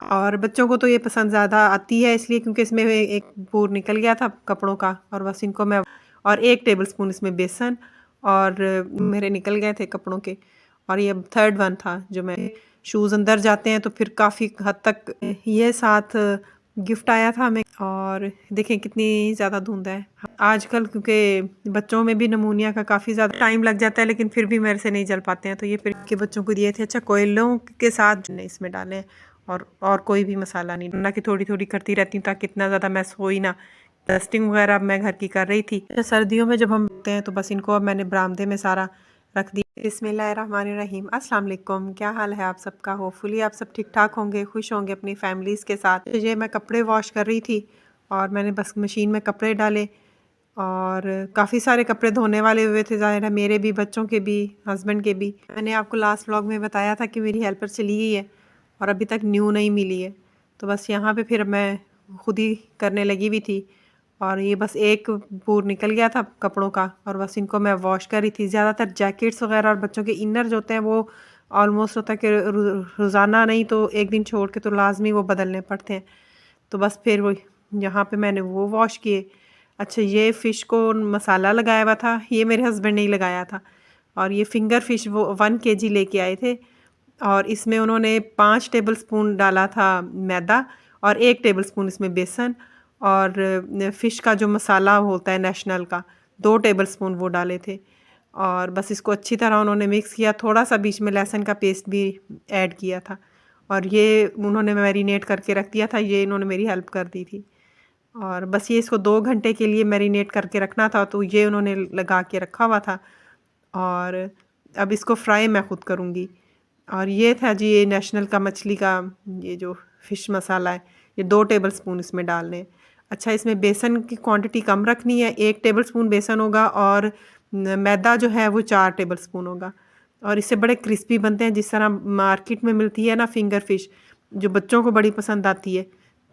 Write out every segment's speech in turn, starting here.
और बच्चों को तो ये पसंद ज़्यादा आती है इसलिए क्योंकि इसमें एक पूर निकल गया था कपड़ों का और बस इनको मैं और 1 टेबलस्पून इसमें बेसन और मेरे निकल गए थे कपड़ों के और ये थर्ड वन था जो मैं शूज़ अंदर जाते हैं तो फिर काफ़ी हद तक ये साथ गिफ्ट आया था हमें और देखें कितनी ज़्यादा धुंध है आजकल क्योंकि बच्चों में भी नमूनिया का काफ़ी ज़्यादा टाइम लग जाता है लेकिन फिर भी मेरे से नहीं जल पाते हैं तो ये फिर के बच्चों को दिए थे। अच्छा कोयलों के साथ इसमें डालें और कोई भी मसाला नहीं ना कि थोड़ी थोड़ी करती रहती हूँ ताकि इतना ज़्यादा मैस हो ही ना। डस्टिंग वगैरह अब मैं घर की कर रही थी। सर्दियों में जब हम होते हैं तो बस इनको अब मैंने बरामदे में सारा रख दिया। बिस्मिल्लाहिर्रहमानिर्रहीम अस्सलाम वालेकुम, क्या हाल है आप सबका। होपफुली आप सब ठीक ठाक होंगे, खुश होंगे अपनी फैमिलीज़ के साथ। ये मैं कपड़े वॉश कर रही थी और मैंने बस मशीन में कपड़े डाले और काफ़ी सारे कपड़े धोने वाले हुए थे, ज़ाहिर है मेरे भी, बच्चों के भी, हस्बैंड के भी। मैंने आपको लास्ट व्लॉग में बताया था कि मेरी हेल्पर चली गई है और अभी तक न्यू नहीं मिली है तो बस यहाँ पे फिर मैं खुद ही करने लगी हुई थी और ये बस एक पूर निकल गया था कपड़ों का और बस इनको मैं वॉश कर रही थी। ज़्यादातर जैकेट्स वगैरह और बच्चों के इनर जो होते हैं वो ऑलमोस्ट होता है कि रोज़ाना नहीं तो एक दिन छोड़ के तो लाजमी वो बदलने पड़ते हैं तो बस फिर वो यहाँ पे मैंने वो वॉश किए। अच्छा ये फ़िश को मसाला लगाया हुआ था, ये मेरे हस्बैंड ने ही लगाया था और ये फिंगर फ़िश वो 1 केजी लेके आए थे और इसमें उन्होंने 5 टेबलस्पून डाला था मैदा और 1 टेबलस्पून इसमें बेसन और फ़िश का जो मसाला होता है नेशनल का 2 टेबलस्पून वो डाले थे और बस इसको अच्छी तरह उन्होंने मिक्स किया। थोड़ा सा बीच में लहसुन का पेस्ट भी ऐड किया था और ये उन्होंने मैरिनेट करके रख दिया था, ये इन्होंने मेरी हेल्प कर दी थी और बस ये इसको 2 घंटे के लिए मैरिनेट करके रखना था तो ये उन्होंने लगा के रखा हुआ था और अब इसको फ्राई मैं ख़ुद करूँगी। और ये था जी ये नेशनल का मछली का ये जो फ़िश मसाला है, ये 2 टेबलस्पून इसमें डालने हैं। अच्छा इसमें बेसन की क्वांटिटी कम रखनी है, 1 टेबलस्पून बेसन होगा और मैदा जो है वो 4 टेबलस्पून होगा और इससे बड़े क्रिस्पी बनते हैं जिस तरह मार्केट में मिलती है ना फिंगर फ़िश जो बच्चों को बड़ी पसंद आती है,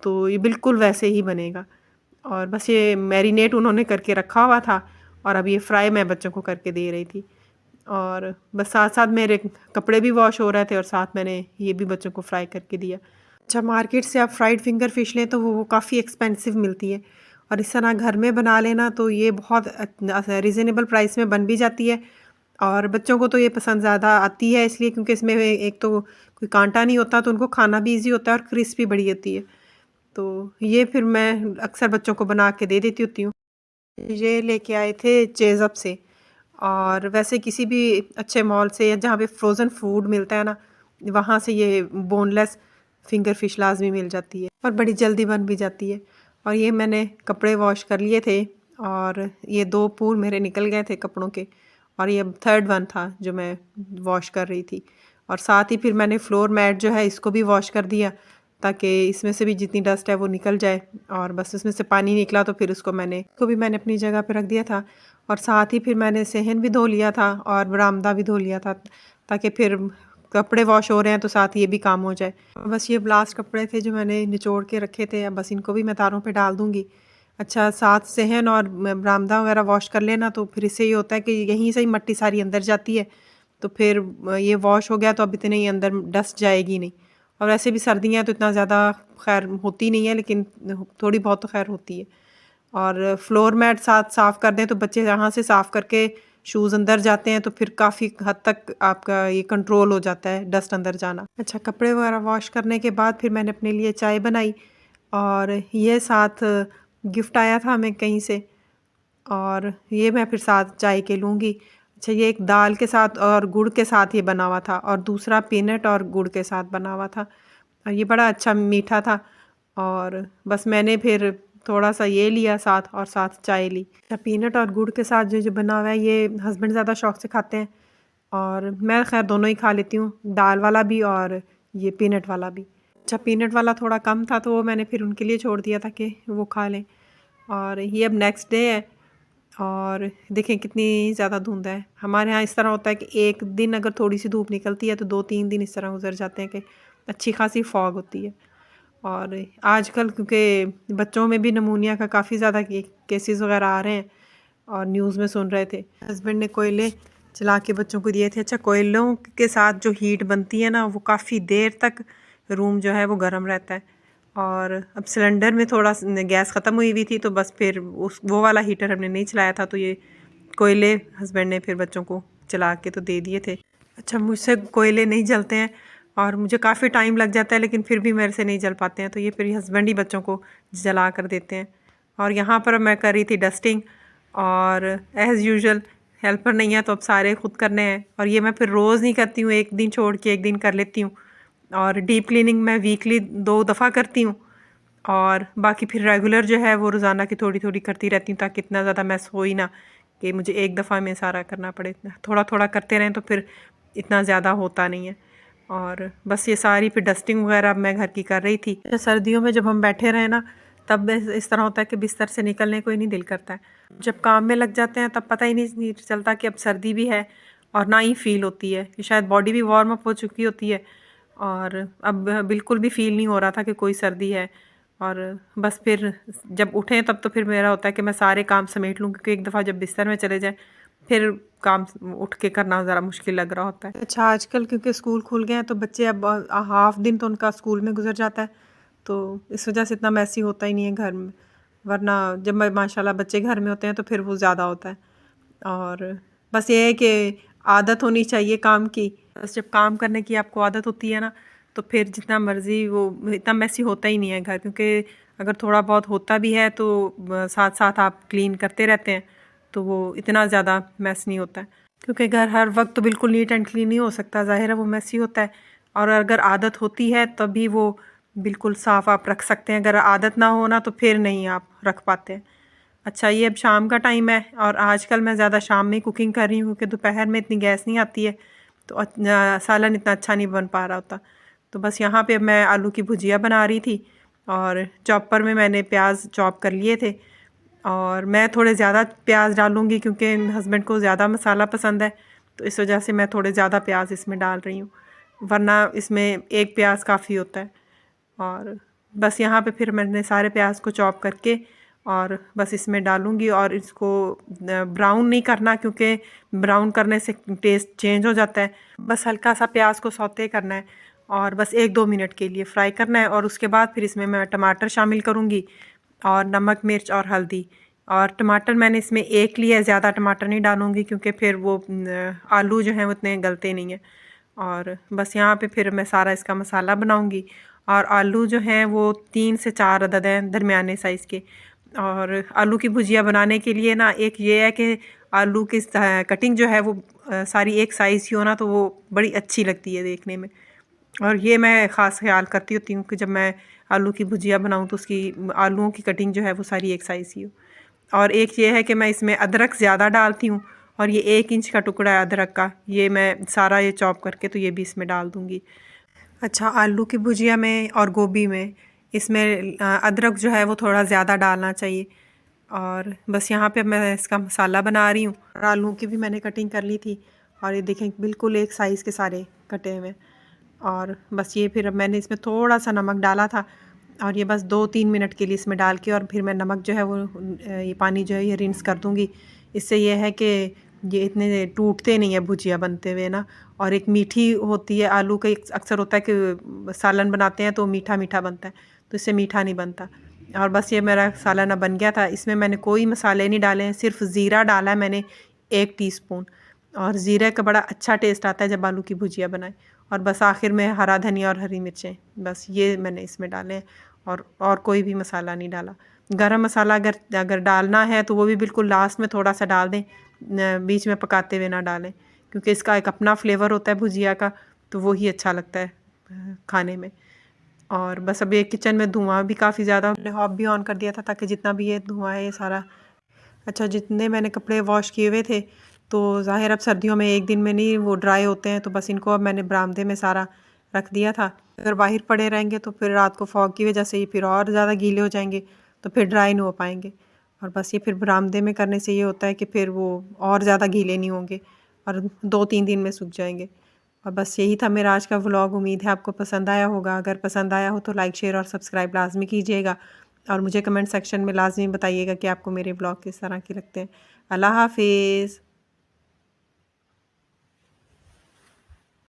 तो ये बिल्कुल वैसे ही बनेगा। और बस ये मैरिनेट उन्होंने करके रखा हुआ था और अब ये फ्राई मैं बच्चों को करके दे रही थी और बस साथ-साथ मेरे कपड़े भी वॉश हो रहे थे और साथ मैंने ये भी बच्चों को फ्राई करके दिया। अच्छा मार्केट से आप फ्राइड फिंगर फ़िश लें तो वो काफ़ी एक्सपेंसिव मिलती है और इस तरह घर में बना लेना तो ये बहुत रीज़नेबल प्राइस में बन भी जाती है और बच्चों को तो ये पसंद ज़्यादा आती है इसलिए क्योंकि इसमें एक तो कोई कांटा नहीं होता तो उनको खाना भी ईज़ी होता है और क्रिस्पी बड़ी होती है। तो ये फिर मैं अक्सर बच्चों को बना के दे देती होती हूँ। ये लेके आए थे चेज़अप से और वैसे किसी भी अच्छे मॉल से या जहाँ पे फ्रोज़न फूड मिलता है ना, वहाँ से ये बोनलेस फिंगर फ़िश लाज़मी मिल जाती है और बड़ी जल्दी बन भी जाती है। और ये मैंने कपड़े वॉश कर लिए थे और ये 2 पूर मेरे निकल गए थे कपड़ों के और ये थर्ड वन था जो मैं वॉश कर रही थी और साथ ही फिर मैंने फ्लोर मैट जो है इसको भी वॉश कर दिया ताकि इसमें से भी जितनी डस्ट है वो निकल जाए और बस उसमें से पानी निकला तो फिर उसको भी मैंने अपनी जगह पे रख दिया था और साथ ही फिर मैंने सहन भी धो लिया था और बरामदा भी धो लिया था ताकि फिर कपड़े वॉश हो रहे हैं तो साथ ये भी काम हो जाए। बस ये लास्ट कपड़े थे जो मैंने निचोड़ के रखे थे, अब बस इनको भी मैं तारों पे डाल दूँगी। अच्छा साथ सहन और बरामदा वगैरह वॉश कर लेना तो फिर इससे ये होता है कि यहीं से ही मिट्टी सारी अंदर जाती है तो फिर ये वॉश हो गया तो अब इतने ही अंदर डस्ट जाएगी नहीं और वैसे भी सर्दियाँ तो इतना ज़्यादा खैर होती नहीं है लेकिन थोड़ी बहुत तो खैर होती है। और फ्लोर मैट साथ साफ़ कर दें तो बच्चे यहाँ से साफ़ करके शूज़ अंदर जाते हैं तो फिर काफ़ी हद तक आपका ये कंट्रोल हो जाता है डस्ट अंदर जाना। अच्छा कपड़े वगैरह वॉश करने के बाद फिर मैंने अपने लिए चाय बनाई और ये साथ गिफ्ट आया था हमें कहीं से और ये मैं फिर साथ चाय के लूँगी। अच्छा ये एक दाल के साथ और गुड़ के साथ ये बना हुआ था और दूसरा पीनट और गुड़ के साथ बना हुआ था और ये बड़ा अच्छा मीठा था और बस मैंने फिर थोड़ा सा ये लिया साथ और साथ चाय ली। अच्छा पीनट और गुड़ के साथ जो बना हुआ है ये हस्बैंड ज़्यादा शौक से खाते हैं और मैं खैर दोनों ही खा लेती हूँ, दाल वाला भी और ये पीनट वाला भी। अच्छा पीनट वाला थोड़ा कम था तो वो मैंने फिर उनके लिए छोड़ दिया था कि वो खा लें। और ये अब नेक्स्ट डे है और देखें कितनी ज़्यादा धुंध है। हमारे यहाँ इस तरह होता है कि एक दिन अगर थोड़ी सी धूप निकलती है तो 2-3 दिन इस तरह गुजर जाते हैं कि अच्छी खासी फॉग होती है। और आजकल क्योंकि बच्चों में भी नमूनिया का काफ़ी ज़्यादा केसेस वगैरह आ रहे हैं और न्यूज़ में सुन रहे थे। हस्बैंड ने कोयले चला के बच्चों को दिए थे। अच्छा कोयलों के साथ जो हीट बनती है ना वो काफ़ी देर तक रूम जो है वो गर्म रहता है। और अब सिलेंडर में थोड़ा गैस ख़त्म हुई हुई थी, तो बस फिर वो वाला हीटर हमने नहीं चलाया था, तो ये कोयले हस्बैंड ने फिर बच्चों को चला के तो दे दिए थे। अच्छा, मुझसे कोयले नहीं जलते हैं और मुझे काफ़ी टाइम लग जाता है, लेकिन फिर भी मेरे से नहीं जल पाते हैं, तो ये फिर हस्बैंड ही बच्चों को जला कर देते हैं। और यहाँ पर मैं कर रही थी डस्टिंग, और एज़ यूजुअल हेल्पर नहीं है तो अब सारे खुद करने हैं। और ये मैं फिर रोज़ नहीं करती हूँ, एक दिन छोड़ के एक दिन कर लेती हूँ। और डीप क्लीनिंग मैं वीकली 2 दफ़ा करती हूँ, और बाकी फिर रेगुलर जो है वो रोज़ाना की थोड़ी थोड़ी करती रहती हूँ, ताकि इतना ज़्यादा मैस हो ही ना कि मुझे एक दफ़ा में सारा करना पड़े। थोड़ा थोड़ा करते रहें तो फिर इतना ज़्यादा होता नहीं है। और बस ये सारी फिर डस्टिंग वगैरह मैं घर की कर रही थी। सर्दियों में जब हम बैठे रहें ना, तब इस तरह होता है कि बिस्तर से निकलने को ही नहीं दिल करता है। जब काम में लग जाते हैं तब पता ही नहीं चलता कि अब सर्दी भी है, और ना ही फील होती है कि शायद बॉडी भी वार्म अप हो चुकी होती है, और अब बिल्कुल भी फील नहीं हो रहा था कि कोई सर्दी है। और बस फिर जब उठें तब तो फिर मेरा होता है कि मैं सारे काम समेट लूँ, क्योंकि एक दफ़ा जब बिस्तर में चले जाएं फिर काम उठ के करना ज़रा मुश्किल लग रहा होता है। अच्छा, आजकल क्योंकि स्कूल खुल गए हैं तो बच्चे अब हाफ दिन तो उनका स्कूल में गुजर जाता है, तो इस वजह से इतना मैसी होता ही नहीं है घर में। वरना जब माशाल्लाह बच्चे घर में होते हैं तो फिर वो ज़्यादा होता है। और बस ये है कि आदत होनी चाहिए काम की। बस जब काम करने की आपको आदत होती है ना, तो फिर जितना मर्ज़ी वो इतना मैसी होता ही नहीं है घर, क्योंकि अगर थोड़ा बहुत होता भी है तो साथ साथ आप क्लीन करते रहते हैं, तो वो इतना ज़्यादा मैस नहीं होता है। क्योंकि घर हर वक्त तो बिल्कुल नीट एंड क्लीन नहीं हो सकता, ज़ाहिर है वो मैसी होता है। और अगर आदत होती है तभी वो बिल्कुल साफ़ आप रख सकते हैं, अगर आदत ना हो ना तो फिर नहीं आप रख पाते हैं। अच्छा, ये अब शाम का टाइम है, और आजकल मैं ज़्यादा शाम में कुकिंग कर रही हूँ, क्योंकि दोपहर में इतनी गैस नहीं आती है, तो सालन इतना अच्छा नहीं बन पा रहा होता। तो बस यहाँ पे मैं आलू की भुजिया बना रही थी, और चॉपर में मैंने प्याज चॉप कर लिए थे। और मैं थोड़े ज़्यादा प्याज डालूँगी क्योंकि हस्बैंड को ज़्यादा मसाला पसंद है, तो इस वजह से मैं थोड़े ज़्यादा प्याज इसमें डाल रही हूँ, वरना इसमें एक प्याज काफ़ी होता है। और बस यहाँ पे फिर मैंने सारे प्याज को चॉप करके और बस इसमें डालूँगी, और इसको ब्राउन नहीं करना, क्योंकि ब्राउन करने से टेस्ट चेंज हो जाता है। बस हल्का सा प्याज को सौते करना है, और बस 1-2 मिनट के लिए फ्राई करना है, और उसके बाद फिर इसमें मैं टमाटर शामिल करूँगी, और नमक, मिर्च और हल्दी। और टमाटर मैंने इसमें 1 लिया है, ज़्यादा टमाटर नहीं डालूँगी, क्योंकि फिर वो आलू जो हैं वो इतने गलते नहीं हैं। और बस यहाँ पे फिर मैं सारा इसका मसाला बनाऊँगी। और आलू जो हैं वो 3 से 4 अदद हैं, दरमियाने साइज़ के। और आलू की भुजिया बनाने के लिए ना, एक ये है कि आलू की कटिंग जो है वो सारी एक साइज़ की हो ना, तो वो बड़ी अच्छी लगती है देखने में। और ये मैं ख़ास ख़्याल करती होती हूँ कि जब मैं आलू की भुजिया बनाऊँ तो उसकी आलूओं की कटिंग जो है वो सारी एक साइज़ की हो। और एक ये है कि मैं इसमें अदरक ज़्यादा डालती हूँ, और ये 1 इंच का टुकड़ा है अदरक का, ये मैं सारा ये चॉप करके तो ये भी इसमें डाल दूँगी। अच्छा, आलू की भुजिया में और गोभी में इसमें अदरक जो है वो थोड़ा ज़्यादा डालना चाहिए। और बस यहाँ पे मैं इसका मसाला बना रही हूँ। और आलू की भी मैंने कटिंग कर ली थी, और ये देखें बिल्कुल एक साइज़ के सारे कटे हुए। और बस ये फिर अब मैंने इसमें थोड़ा सा नमक डाला था, और ये बस 2-3 मिनट के लिए इसमें डाल के, और फिर मैं नमक जो है वो ये पानी जो है ये रिंस कर दूँगी। इससे ये है कि ये इतने टूटते नहीं है भुजिया बनते हुए ना। और एक मीठी होती है आलू का, एक अक्सर होता है कि सालन बनाते हैं तो मीठा मीठा बनता है, तो इससे मीठा नहीं बनता। और बस ये मेरा सालन अब बन गया था। इसमें मैंने कोई मसाले नहीं डाले हैं, सिर्फ ज़ीरा डाला है मैंने 1 टीस्पून, और ज़ीरे का बड़ा अच्छा टेस्ट आता है जब आलू की भुजिया बनाए। और बस आखिर में हरा धनिया और हरी मिर्चें, बस ये मैंने इसमें डाले हैं, और कोई भी मसाला नहीं डाला। गरम मसाला अगर अगर डालना है तो वो भी बिल्कुल लास्ट में थोड़ा सा डाल दें, बीच में पकाते हुए ना डालें, क्योंकि इसका एक अपना फ्लेवर होता है भुजिया का, तो वो ही अच्छा लगता है खाने में। और बस अब ये किचन में धुआं भी काफ़ी ज़्यादा, मैंने हॉब भी ऑन कर दिया था ताकि जितना भी ये धुआं है ये सारा। अच्छा, जितने मैंने कपड़े वॉश किए हुए थे, तो ज़ाहिर अब सर्दियों में एक दिन में नहीं वो ड्राई होते हैं, तो बस इनको अब मैंने बरामदे में सारा रख दिया था। अगर बाहर पड़े रहेंगे तो फिर रात को फॉग की वजह से ये फिर और ज़्यादा गीले हो जाएंगे, तो फिर ड्राई नहीं हो पाएंगे। और बस ये फिर बरामदे में करने से ये होता है कि फिर वो और ज़्यादा गीले नहीं होंगे, और 2-3 दिन में सूख जाएंगे। और बस यही था मेरा आज का व्लॉग। उम्मीद है आपको पसंद आया होगा। अगर पसंद आया हो तो लाइक, शेयर और सब्सक्राइब लाजमी कीजिएगा, और मुझे कमेंट सेक्शन में लाजमी बताइएगा कि आपको मेरे व्लॉग किस तरह के लगते हैं। अल्लाह हाफिज़।